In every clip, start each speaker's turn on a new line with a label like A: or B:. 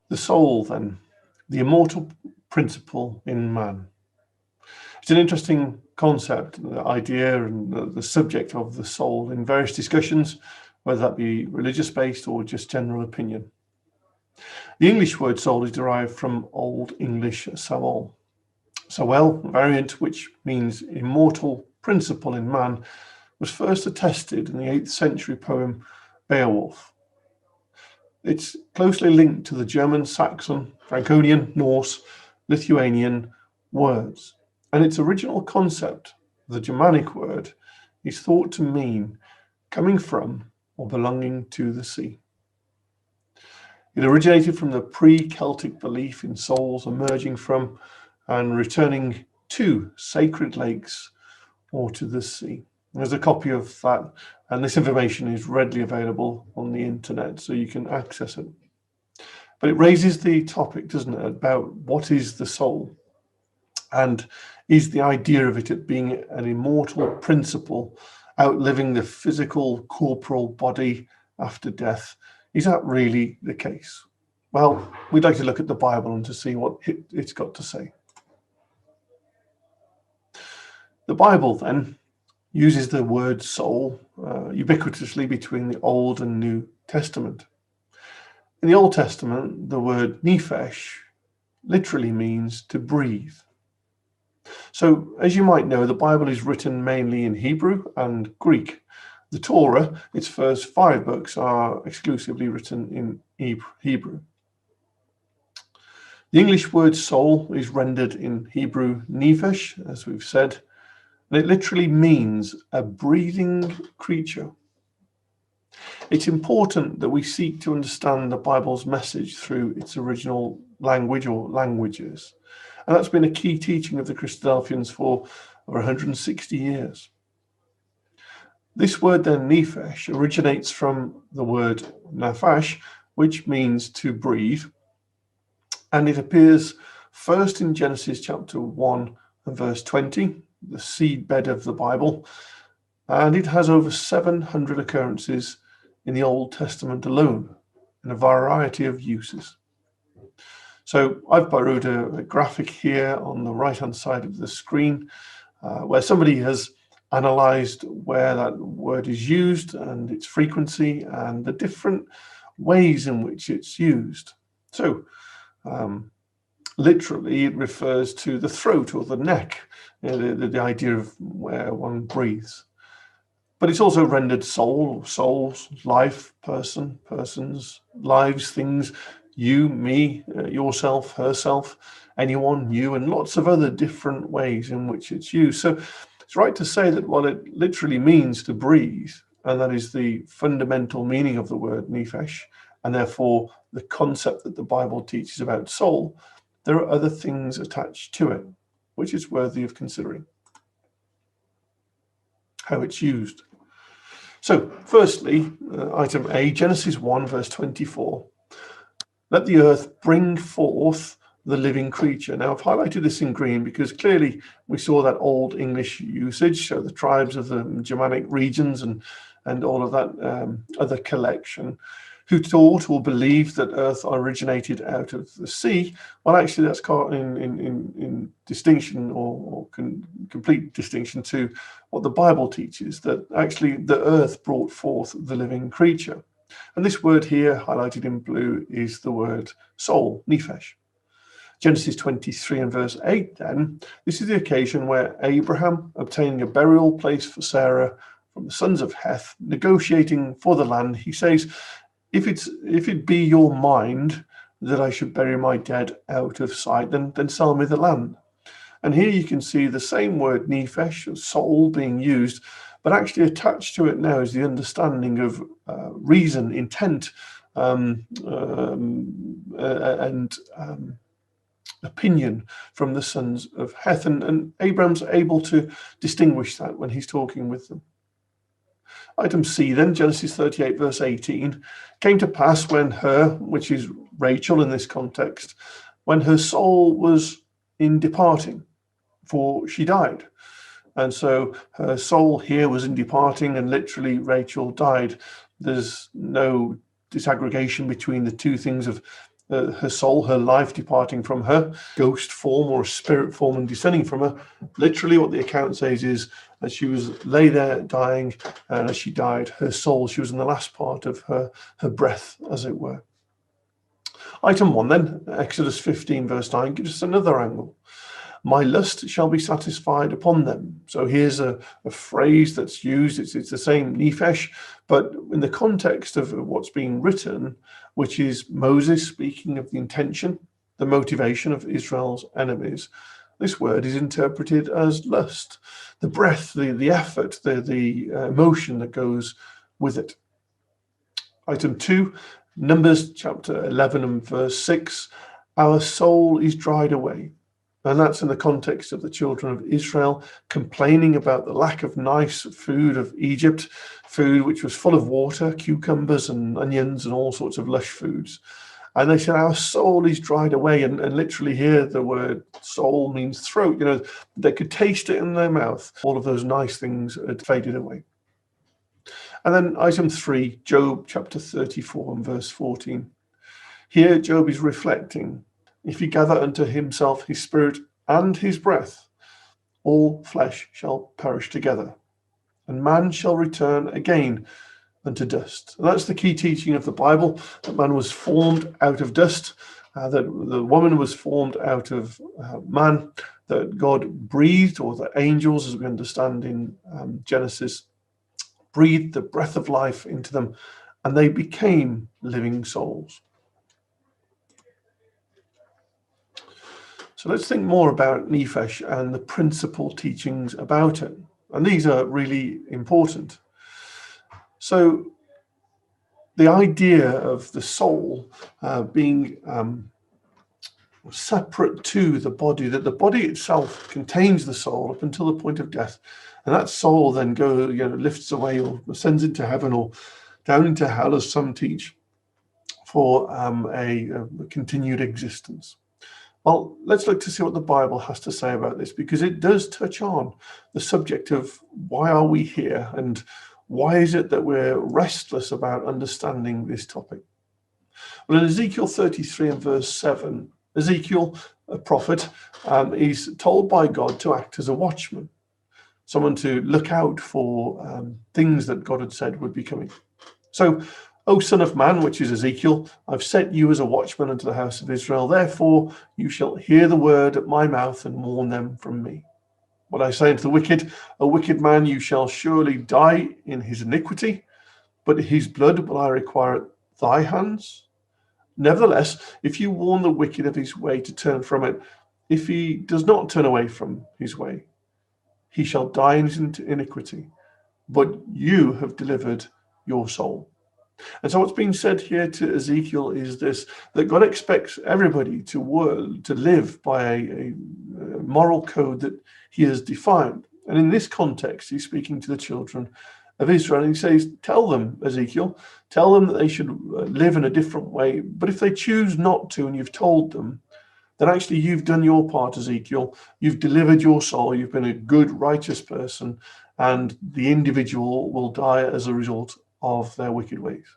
A: The soul, then, the immortal principle in man. It's an interesting concept, the idea and the subject of the soul in various discussions, whether that be religious-based or just general opinion. The English word soul is derived from Old English soul, a variant which means immortal principle in man, was first attested in the 8th century poem Beowulf. It's closely linked to the German, Saxon, Franconian, Norse, Lithuanian words, and its original concept, the Germanic word, is thought to mean coming from or belonging to the sea. It originated from the pre-Celtic belief in souls emerging from and returning to sacred lakes or to the sea. There's a copy of that, and this information is readily available on the internet, so you can access it. But it raises the topic, doesn't it, about what is the soul? And is the idea of it being an immortal principle outliving the physical, corporal body after death, is that really the case? Well, we'd like to look at the Bible and to see what it's got to say. The Bible, then, uses the word soul ubiquitously between the Old and New Testament. In the Old Testament, the word nephesh literally means to breathe. So, as you might know, the Bible is written mainly in Hebrew and Greek. The Torah, its first 5 books, are exclusively written in Hebrew. The English word soul is rendered in Hebrew nephesh, as we've said, and it literally means a breathing creature. It's important that we seek to understand the Bible's message through its original language or languages. And that's been a key teaching of the Christadelphians for over 160 years. This word then, nephesh, originates from the word nephesh, which means to breathe. And it appears first in Genesis chapter 1 and verse 20, the seedbed of the Bible. And it has over 700 occurrences in the Old Testament alone, in a variety of uses. So I've borrowed a graphic here on the right-hand side of the screen where somebody has analyzed where that word is used and its frequency and the different ways in which it's used. So literally it refers to the throat or the neck, the idea of where one breathes. But it's also rendered soul, souls, life, person, persons, lives, things, you, me, yourself, herself, anyone, you, and lots of other different ways in which it's used. So it's right to say that what it literally means to breathe, and that is the fundamental meaning of the word nephesh, and therefore the concept that the Bible teaches about soul, there are other things attached to it, which is worthy of considering. How it's used. So, firstly, item A, Genesis 1, verse 24. Let the earth bring forth the living creature. Now, I've highlighted this in green because clearly we saw that Old English usage, so the tribes of the Germanic regions and all of that other collection, who thought or believed that earth originated out of the sea. Well, actually, that's caught in distinction or complete distinction to what the Bible teaches, that actually the earth brought forth the living creature. And this word here, highlighted in blue, is the word soul, nephesh. Genesis 23 and verse 8, then, this is the occasion where Abraham, obtaining a burial place for Sarah from the sons of Heth, negotiating for the land, he says, if it be your mind that I should bury my dead out of sight, then sell me the land. And here you can see the same word, nephesh, soul, being used, but actually attached to it now is the understanding of reason, intent, and opinion from the sons of Heth. And Abraham's able to distinguish that when he's talking with them. Item C then, Genesis 38 verse 18, came to pass when her, which is Rachel in this context, when her soul was in departing, for she died. And so her soul here was in departing, and literally Rachel died. There's no disaggregation between the two things of her soul, her life departing from her, ghost form or a spirit form and descending from her. Literally what the account says is that she was lay there dying, and as she died, her soul, she was in the last part of her breath, as it were. Item 1 then, Exodus 15 verse 9, gives us another angle. My lust shall be satisfied upon them. So here's a phrase that's used. It's the same nephesh, but in the context of what's being written, which is Moses speaking of the intention, the motivation of Israel's enemies, this word is interpreted as lust, the breath, the effort, the emotion that goes with it. Item 2, Numbers chapter 11 and verse 6, our soul is dried away. And that's in the context of the children of Israel complaining about the lack of nice food of Egypt, food which was full of water, cucumbers and onions and all sorts of lush foods. And they said, our soul is dried away. And literally here, the word soul means throat. You know, they could taste it in their mouth. All of those nice things had faded away. And then item 3, Job chapter 34 and verse 14. Here, Job is reflecting. If he gather unto himself his spirit and his breath, all flesh shall perish together, and man shall return again unto dust. And that's the key teaching of the Bible, that man was formed out of dust, that the woman was formed out of man, that God breathed, or the angels, as we understand in Genesis, breathed the breath of life into them, and they became living souls. So let's think more about nephesh and the principal teachings about it. And these are really important. So the idea of the soul being separate to the body, that the body itself contains the soul up until the point of death. And that soul then lifts away or ascends into heaven or down into hell, as some teach, for a continued existence. Well, let's look to see what the Bible has to say about this, because it does touch on the subject of why are we here and why is it that we're restless about understanding this topic. Well, in Ezekiel 33 and verse 7, Ezekiel, a prophet, is told by God to act as a watchman, someone to look out for things that God had said would be coming. So, O son of man, which is Ezekiel, I've set you as a watchman unto the house of Israel. Therefore you shall hear the word at my mouth and warn them from me. What I say unto the wicked, O wicked man, you shall surely die in his iniquity, but his blood will I require at thy hands. Nevertheless, if you warn the wicked of his way to turn from it, if he does not turn away from his way, he shall die in his iniquity, but you have delivered your soul. And so what's being said here to Ezekiel is this, that God expects everybody to live by a moral code that he has defined. And in this context, he's speaking to the children of Israel, and he says, tell them, Ezekiel, tell them that they should live in a different way. But if they choose not to, and you've told them, then actually you've done your part, Ezekiel. You've delivered your soul. You've been a good, righteous person, and the individual will die as a result of their wicked ways.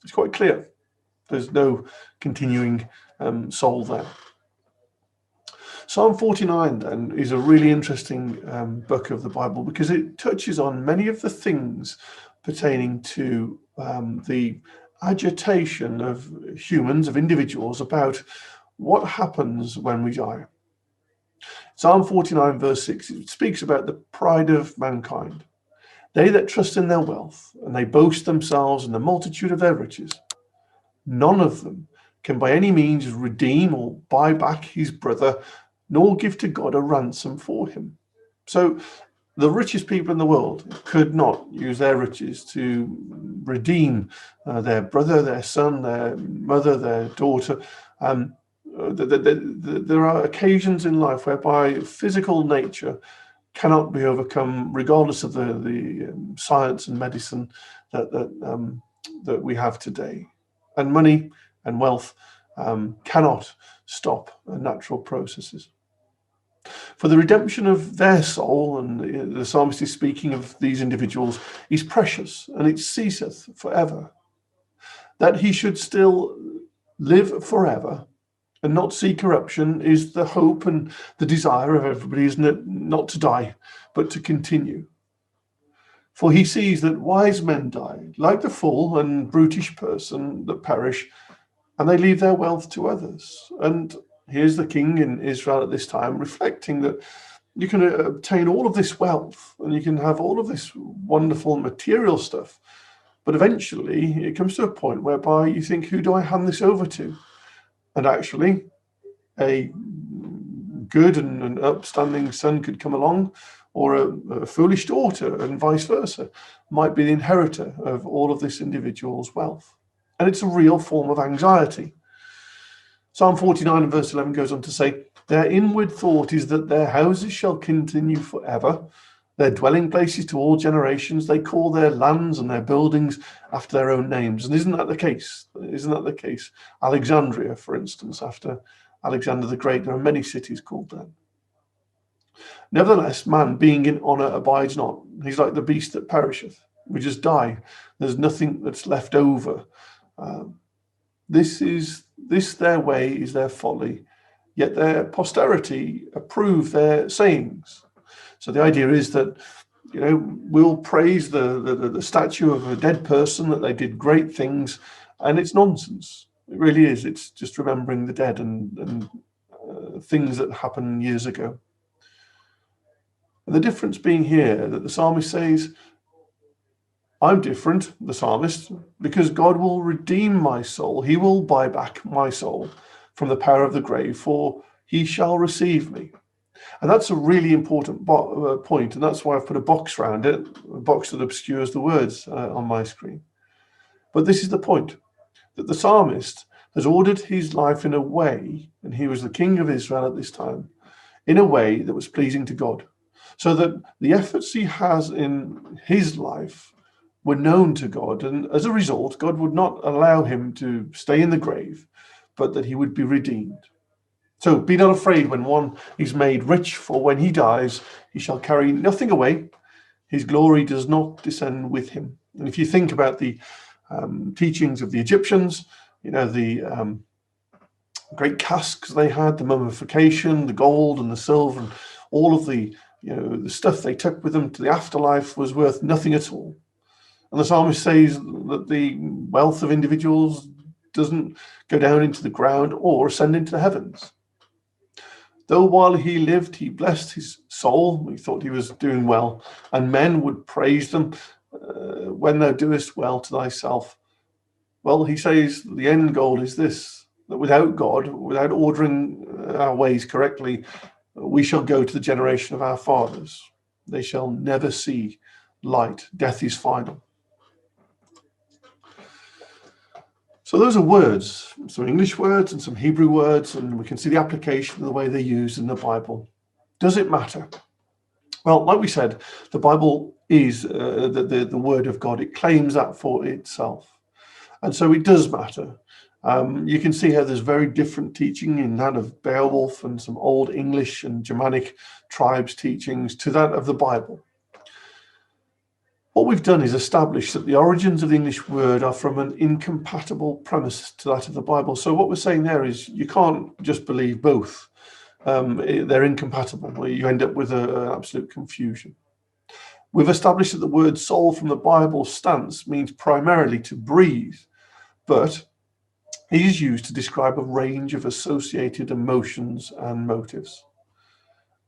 A: It's quite clear. There's no continuing soul there. Psalm 49 then is a really interesting book of the Bible, because it touches on many of the things pertaining to the agitation of humans, of individuals, about what happens when we die. Psalm 49 verse 6, it speaks about the pride of mankind. They that trust in their wealth, and they boast themselves in the multitude of their riches. None of them can by any means redeem or buy back his brother, nor give to God a ransom for him. So the richest people in the world could not use their riches to redeem their brother, their son, their mother, their daughter. There are occasions in life whereby physical nature cannot be overcome, regardless of the science and medicine that we have today. And money and wealth cannot stop natural processes. For the redemption of their soul, and the psalmist is speaking of these individuals, is precious, and it ceaseth forever. That he should still live forever and not see corruption is the hope and the desire of everybody, isn't it? Not to die, but to continue. For he sees that wise men die, like the fool and brutish person that perish, and they leave their wealth to others. And here's the king in Israel at this time reflecting that you can obtain all of this wealth and you can have all of this wonderful material stuff, but eventually it comes to a point whereby you think, who do I hand this over to? And actually, a good and an upstanding son could come along, or a foolish daughter, and vice versa, might be the inheritor of all of this individual's wealth. And it's a real form of anxiety. Psalm 49 and verse 11 goes on to say, their inward thought is that their houses shall continue forever, their dwelling places to all generations. They call their lands and their buildings after their own names. And isn't that the case? Isn't that the case? Alexandria, for instance, after Alexander the Great, there are many cities called that. Nevertheless, man being in honour abides not. He's like the beast that perisheth. We just die. There's nothing that's left over. This their way is their folly, yet their posterity approve their sayings. So the idea is that, we'll praise the statue of a dead person, that they did great things, and it's nonsense. It really is. It's just remembering the dead and things that happened years ago. And the difference being here that the psalmist says, I'm different, the psalmist, because God will redeem my soul. He will buy back my soul from the power of the grave, for he shall receive me. And that's a really important point, and that's why I've put a box around it, a box that obscures the words on my screen. But this is the point, that the psalmist has ordered his life in a way, and he was the king of Israel at this time, in a way that was pleasing to God, so that the efforts he has in his life were known to God, and as a result, God would not allow him to stay in the grave, but that he would be redeemed. So be not afraid when one is made rich, for when he dies, he shall carry nothing away. His glory does not descend with him. And if you think about the teachings of the Egyptians, the great casks they had, the mummification, the gold and the silver, and all of the stuff they took with them to the afterlife was worth nothing at all. And the psalmist says that the wealth of individuals doesn't go down into the ground or ascend into the heavens. Though while he lived, he blessed his soul, he thought he was doing well, and men would praise them when thou doest well to thyself. Well, he says the end goal is this, that without God, without ordering our ways correctly, we shall go to the generation of our fathers. They shall never see light. Death is final. So those are words, some English words and some Hebrew words, and we can see the application of the way they're used in the Bible. Does it matter? Well, like we said, the Bible is the word of God. It claims that for itself. And so it does matter. You can see how there's very different teaching in that of Beowulf and some Old English and Germanic tribes' teachings to that of the Bible. What we've done is establish that the origins of the English word are from an incompatible premise to that of the Bible. So what we're saying there is you can't just believe both. They're incompatible. You end up with an absolute confusion. We've established that the word soul from the Bible stance means primarily to breathe, but it is used to describe a range of associated emotions and motives.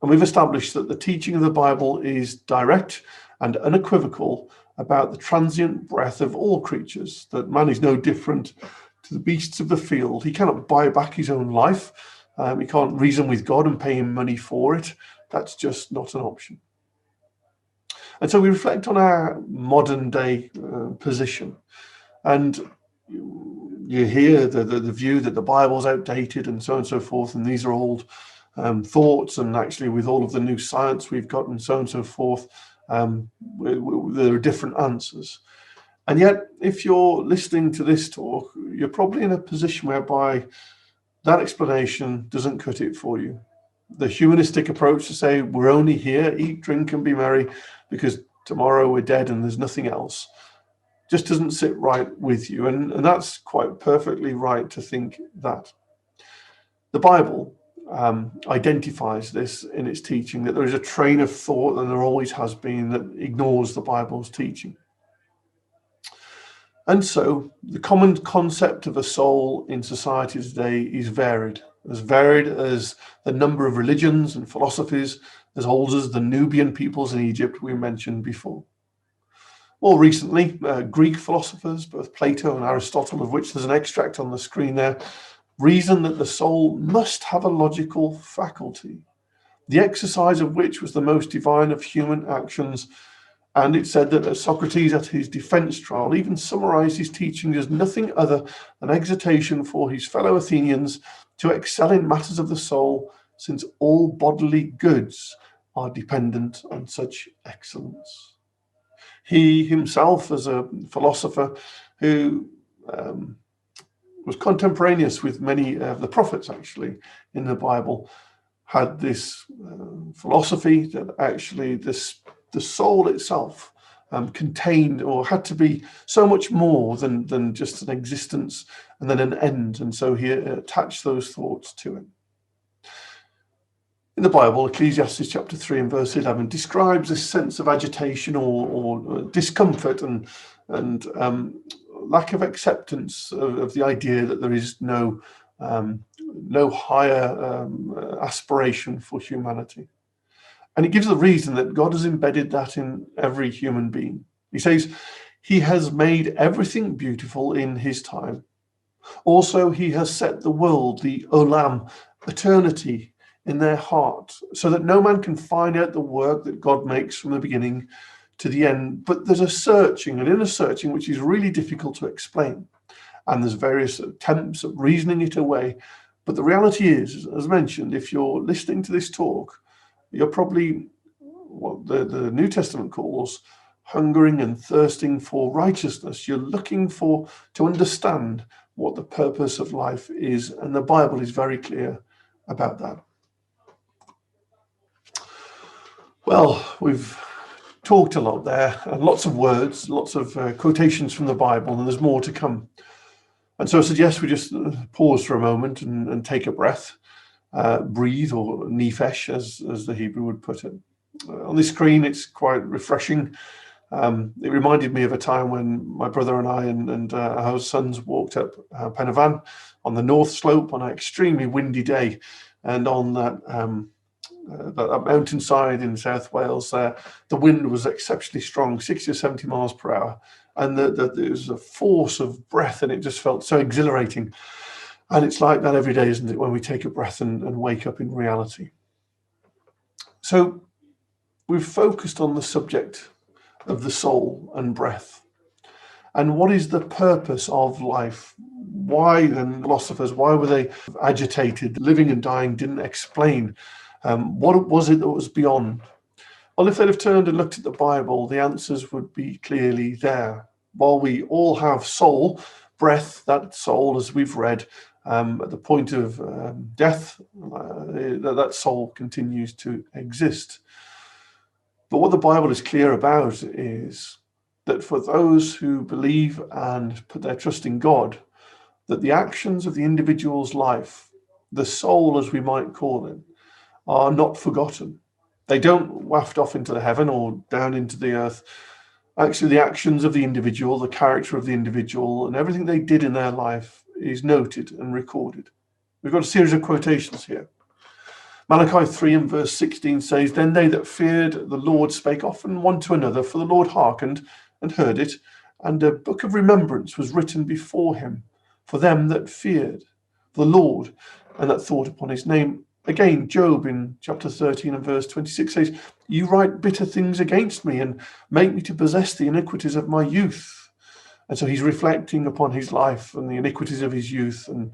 A: And we've established that the teaching of the Bible is direct and unequivocal about the transient breath of all creatures, that man is no different to the beasts of the field. He cannot buy back his own life. He can't reason with God and pay him money for it. That's just not an option. And so we reflect on our modern day position. And you hear the view that the Bible's outdated and so on and so forth, and these are old thoughts, and actually with all of the new science we've got and so on and so forth, there are different answers. And yet, if you're listening to this talk, you're probably in a position whereby that explanation doesn't cut it for you. The humanistic approach to say we're only here, eat, drink and be merry because tomorrow we're dead and there's nothing else, just doesn't sit right with you. And that's quite perfectly right to think that. The Bible identifies this in its teaching, that there is a train of thought, and there always has been, that ignores the Bible's teaching. And so the common concept of a soul in society today is varied as the number of religions and philosophies, as old as the Nubian peoples in Egypt we mentioned before. More recently, Greek philosophers, both Plato and Aristotle, of which there's an extract on the screen there, reason that the soul must have a logical faculty, the exercise of which was the most divine of human actions. And it said that Socrates, at his defense trial, even summarized his teaching as nothing other than exhortation for his fellow Athenians to excel in matters of the soul, since all bodily goods are dependent on such excellence. He himself, as a philosopher who was contemporaneous with many of the prophets, actually, in the Bible, had this philosophy that actually the soul itself contained, or had to be, so much more than just an existence and then an end. And so he attached those thoughts to it. In the Bible, Ecclesiastes chapter 3 and verse 11 describes this sense of agitation or discomfort and lack of acceptance of the idea that there is no higher aspiration for humanity. And it gives the reason that God has embedded that in every human being. He says, he has made everything beautiful in his time. Also, he has set the world, the olam, eternity, in their heart, so that no man can find out the work that God makes from the beginning to the end. But there's a searching, an inner searching, which is really difficult to explain. And there's various attempts at reasoning it away. But the reality is, as mentioned, if you're listening to this talk, you're probably what the New Testament calls hungering and thirsting for righteousness. You're looking to understand what the purpose of life is. And the Bible is very clear about that. Well, we've talked a lot there, and lots of words, lots of quotations from the Bible, and there's more to come. And so I suggest we just pause for a moment and take a breath, breathe, or nephesh, as the Hebrew would put it. On the screen, it's quite refreshing. It reminded me of a time when my brother and I and our sons walked up Penavan on the north slope on an extremely windy day, and on that mountainside in South Wales, the wind was exceptionally strong, 60 or 70 miles per hour, and there was a force of breath, and it just felt so exhilarating. And it's like that every day, isn't it, when we take a breath and wake up in reality. So we've focused on the subject of the soul and breath. And what is the purpose of life? Why then, philosophers, why were they agitated? Living and dying didn't explain. What was it that was beyond? Well, if they'd have turned and looked at the Bible, the answers would be clearly there. While we all have soul, breath, that soul, as we've read, at the point of death, that soul continues to exist. But what the Bible is clear about is that for those who believe and put their trust in God, that the actions of the individual's life, the soul as we might call it, are not forgotten. They don't waft off into the heaven or down into the earth. Actually, the actions of the individual, the character of the individual, and everything they did in their life is noted and recorded. We've got a series of quotations here. Malachi 3 and verse 16 says, "Then they that feared the Lord spake often one to another, for the Lord hearkened and heard it, and a book of remembrance was written before him for them that feared the Lord and that thought upon his name." Again, Job in chapter 13 and verse 26 says, "You write bitter things against me and make me to possess the iniquities of my youth." And so he's reflecting upon his life and the iniquities of his youth, and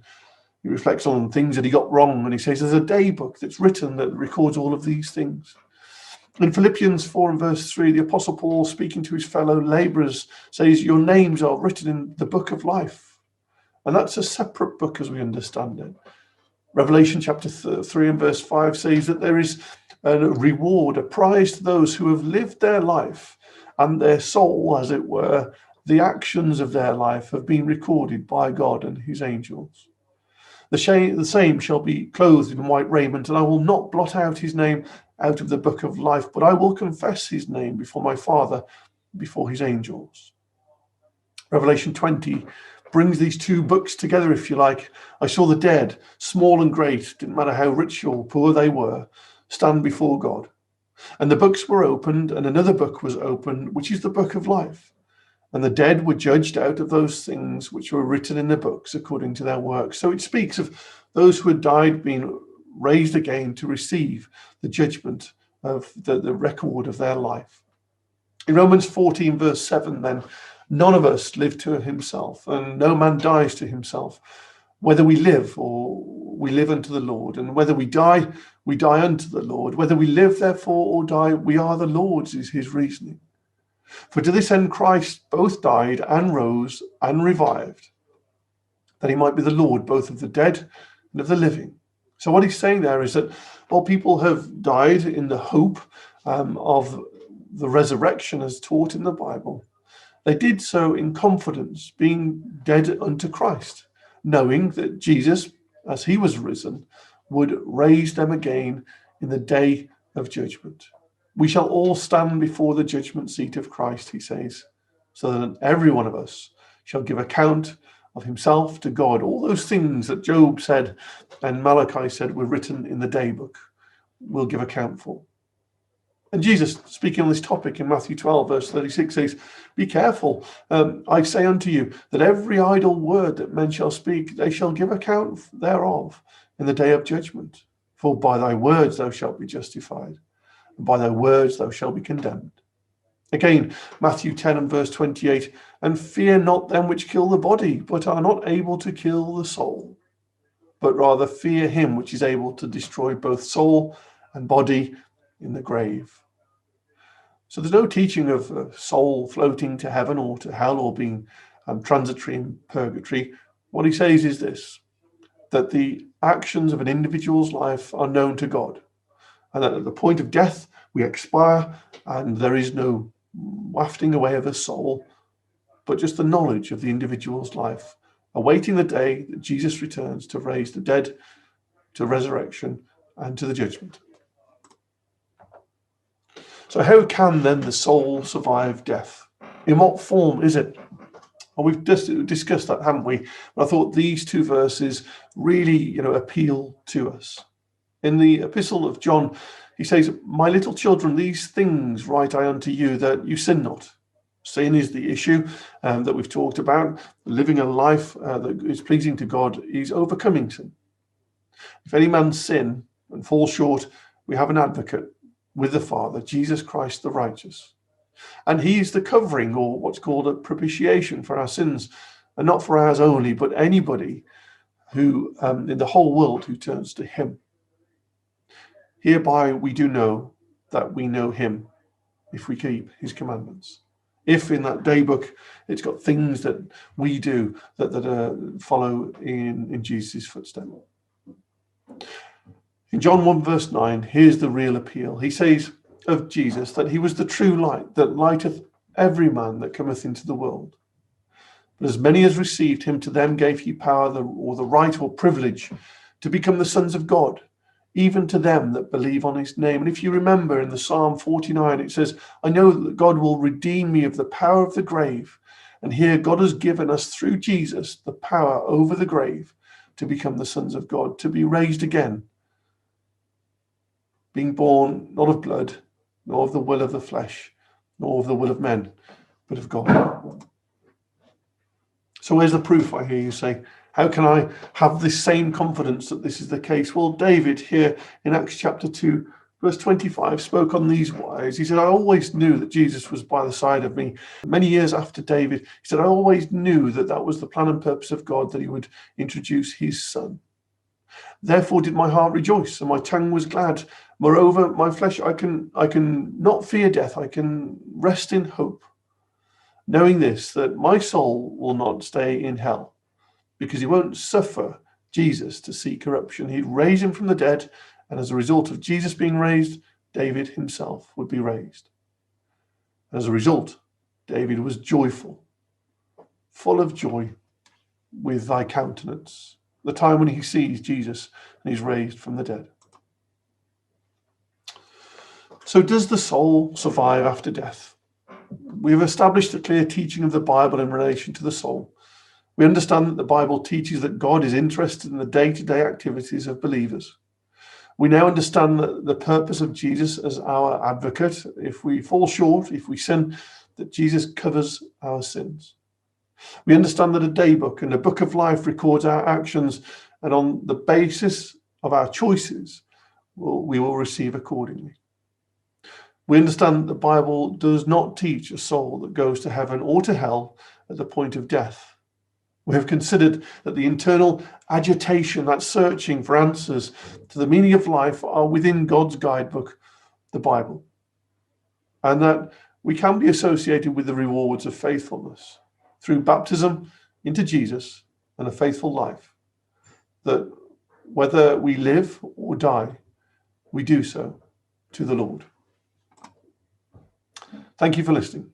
A: he reflects on things that he got wrong. And he says there's a day book that's written that records all of these things. In Philippians 4 and verse 3, the Apostle Paul, speaking to his fellow laborers, says, "Your names are written in the book of life." And that's a separate book as we understand it. Revelation chapter 3 and verse 5 says that there is a reward, a prize to those who have lived their life and their soul, as it were, The actions of their life have been recorded by God and his angels. The same shall be clothed in white raiment, and I will not blot out his name out of the book of life, but I will confess his name before my Father, before his angels. Revelation 20 brings these two books together, if you like. I saw the dead, small and great, didn't matter how rich or poor they were, stand before God. And the books were opened, and another book was opened, which is the book of life. And the dead were judged out of those things which were written in the books according to their works. So it speaks of those who had died being raised again to receive the judgment of the record of their life. In Romans 14, verse 7, then, none of us live to himself, and no man dies to himself. Whether we live or we live unto the Lord, and whether we die unto the Lord. Whether we live, therefore, or die, we are the Lord's, is his reasoning. For to this end Christ both died and rose and revived, that he might be the Lord both of the dead and of the living. So what he's saying there is that while people have died in the hope of the resurrection as taught in the Bible, they did so in confidence, being dead unto Christ, knowing that Jesus, as he was risen, would raise them again in the day of judgment. We shall all stand before the judgment seat of Christ, he says, so that every one of us shall give account of himself to God. All those things that Job said and Malachi said were written in the day book, we'll give account for. And Jesus, speaking on this topic in Matthew 12, verse 36, says, be careful, I say unto you, that every idle word that men shall speak, they shall give account thereof in the day of judgment. For by thy words thou shalt be justified, and by thy words thou shalt be condemned. Again, Matthew 10 and verse 28, and fear not them which kill the body, but are not able to kill the soul, but rather fear him which is able to destroy both soul and body in the grave. So there's no teaching of a soul floating to heaven or to hell or being transitory in purgatory. What he says is this, that the actions of an individual's life are known to God, and that at the point of death we expire and there is no wafting away of a soul, but just the knowledge of the individual's life, awaiting the day that Jesus returns to raise the dead, to resurrection, and to the judgment. So how can then the soul survive death? In what form is it? Well, we've just discussed that, haven't we? But I thought these two verses really, appeal to us. In the epistle of John, he says, my little children, these things write I unto you, that you sin not. Sin is the issue that we've talked about. Living a life that is pleasing to God is overcoming sin. If any man sin and fall short, we have an advocate with the Father, Jesus Christ the righteous. And he is the covering, or what's called a propitiation for our sins, and not for ours only, but anybody who in the whole world who turns to him. Hereby we do know that we know him, if we keep his commandments. If in that day book it's got things that we do that follow in Jesus' footsteps. In John 1 verse 9, here's the real appeal. He says of Jesus that he was the true light that lighteth every man that cometh into the world. But as many as received him, to them gave he power or the right or privilege to become the sons of God, even to them that believe on his name. And if you remember in the Psalm 49, it says, I know that God will redeem me of the power of the grave. And here God has given us through Jesus the power over the grave to become the sons of God, to be raised again, being born not of blood, nor of the will of the flesh, nor of the will of men, but of God. So where's the proof, I hear you say? How can I have this same confidence that this is the case? Well, David here in Acts chapter 2, verse 25, spoke on these wise. He said, I always knew that Jesus was by the side of me. Many years after David, he said, I always knew that that was the plan and purpose of God, that he would introduce his son. Therefore did my heart rejoice, and my tongue was glad. Moreover, my flesh, I can not fear death. I can rest in hope, knowing this, that my soul will not stay in hell, because he won't suffer Jesus to see corruption. He'd raise him from the dead, and as a result of Jesus being raised, David himself would be raised. As a result, David was joyful full of joy with thy countenance, the time when he sees Jesus and he's raised from the dead. So does the soul survive after death? We have established a clear teaching of the Bible in relation to the soul. We understand that the Bible teaches that God is interested in the day-to-day activities of believers. We now understand that the purpose of Jesus as our advocate, if we fall short, if we sin, that Jesus covers our sins. We understand that a daybook and a book of life records our actions, and on the basis of our choices, we will receive accordingly. We understand that the Bible does not teach a soul that goes to heaven or to hell at the point of death. We have considered that the internal agitation, that searching for answers to the meaning of life, are within God's guidebook, the Bible, and that we can be associated with the rewards of faithfulness through baptism into Jesus and a faithful life, that whether we live or die, we do so to the Lord. Thank you for listening.